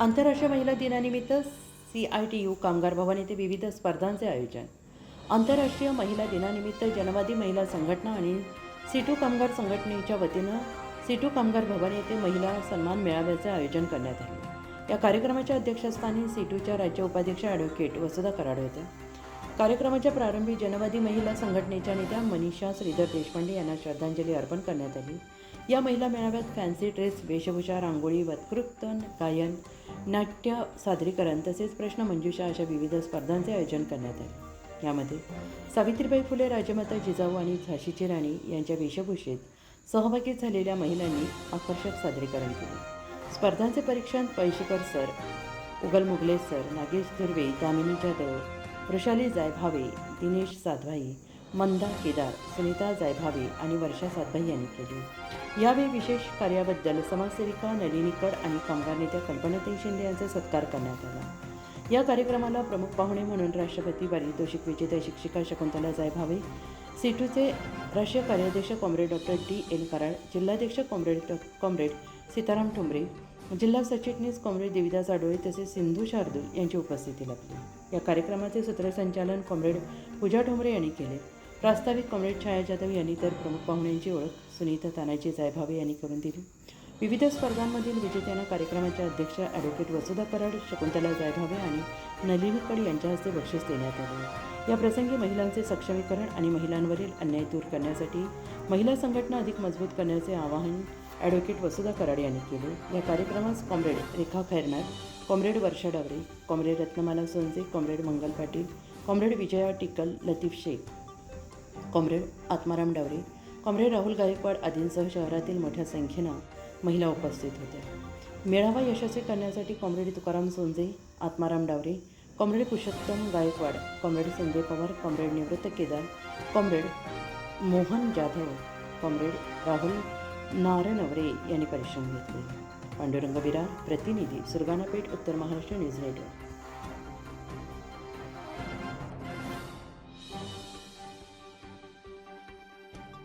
आंतरराष्ट्रीय महिला दिनानिमित्त CITU कामगार भवन येथे विविध स्पर्धांचे आयोजन. आंतरराष्ट्रीय महिला दिनानिमित्त जनवादी महिला संघटना आणि सीटू कामगार संघटनेच्या वतीनं सीटू कामगार भवन येथे महिला सन्मान मेळाव्याचे आयोजन करण्यात आले. या कार्यक्रमाच्या अध्यक्षस्थानी सीटूच्या राज्य उपाध्यक्ष ॲडव्होकेट वसुधा कराड होत्या. कार्यक्रमाच्या प्रारंभी जनवादी महिला संघटनेच्या नेत्या मनीषा श्रीधर देशपांडे यांना श्रद्धांजली अर्पण करण्यात आली. या महिला मेळाव्यात फॅन्सी ड्रेस, वेशभूषा, रांगोळी, वक्तृत्व, गायन, नाट्य सादरीकरण तसेच प्रश्नमंजुषा अशा विविध स्पर्धांचे आयोजन करण्यात आले. यामध्ये सावित्रीबाई फुले, राजमाता जिजाऊ आणि झाशीची राणी यांच्या वेशभूषेत सहभागी झालेल्या महिलांनी आकर्षक सादरीकरण केले. स्पर्धांचे परीक्षण पैशीकर सर, उगल मुगले सर, नागेश धुर्वे, दामिनी जाधव, वृषाली जायभावे, दिनेश सातभाई, मंदा केदार, सुनीता जायभावे आणि वर्षा सातभाई यांनी केली. यावेळी विशेष कार्याबद्दल समाजसेविका नलिनी कड आणि कामगार नेत्या कल्पनाताई शिंदे यांचा सत्कार करण्यात आला. या कार्यक्रमाला प्रमुख पाहुणे म्हणून राष्ट्रपती पारितोषिक विजेत्या शिक्षिका शकुंतला जायभावे, सीटूचे राष्ट्रीय कार्याध्यक्ष कॉम्रेड डॉक्टर DN कराड, जिल्हाध्यक्ष कॉम्रेड सीताराम ठोंबरे, जिल्हा सरचिटणीस कॉम्रेड देविदास आडोळे तसेच सिंधू शार्दूल यांची उपस्थिती लाभली. या कार्यक्रमाचे सूत्रसंचालन कॉम्रेड पूजा ठोंबरे यांनी केले. प्रास्ताविक कॉम्रेड छाया जाधव यांनी तर प्रमुख पाहुण्यांची ओळख सुनीता तानाजी जायभावे यांनी करून दिली. विविध स्पर्धांमधील विजेत्यांना कार्यक्रमाच्या अध्यक्ष ॲडव्होकेट वसुधा कराड, शकुंतला जायभावे आणि नलिनी कड यांच्या हस्ते बक्षीस देण्यात आले. या प्रसंगी महिलांचे सक्षमीकरण आणि महिलांवरील अन्याय दूर करण्यासाठी महिला संघटना अधिक मजबूत करण्याचे आवाहन ॲडव्होकेट वसुधा कराड यांनी केले. या कार्यक्रमास कॉम्रेड रेखा खैरनार, कॉम्रेड वर्षा डावरे, कॉम्रेड रत्नमाला सोनसे, कॉम्रेड मंगल पाटील, कॉम्रेड विजया टिकल, लतीफ शेख, कॉम्रेड आत्माराम डावरे, कॉम्रेड राहुल गायकवाड आदींसह शहरातील मोठ्या संख्येनं महिला उपस्थित होत्या. मेळावा यशस्वी करण्यासाठी comrade Tukaram Sonje, Atmaram Daware, comrade Purushottam Gaikwad, comrade Sanjay Pawar, comrade Nivrutti Kedar, comrade Mohan Jadhav, comrade Rahul Narnaware यांनी परिश्रम घेतले. पांडुरंग विरार, प्रतिनिधी, सुरगाणा पेठ, उत्तर महाराष्ट्र न्यूज नेटवर्क.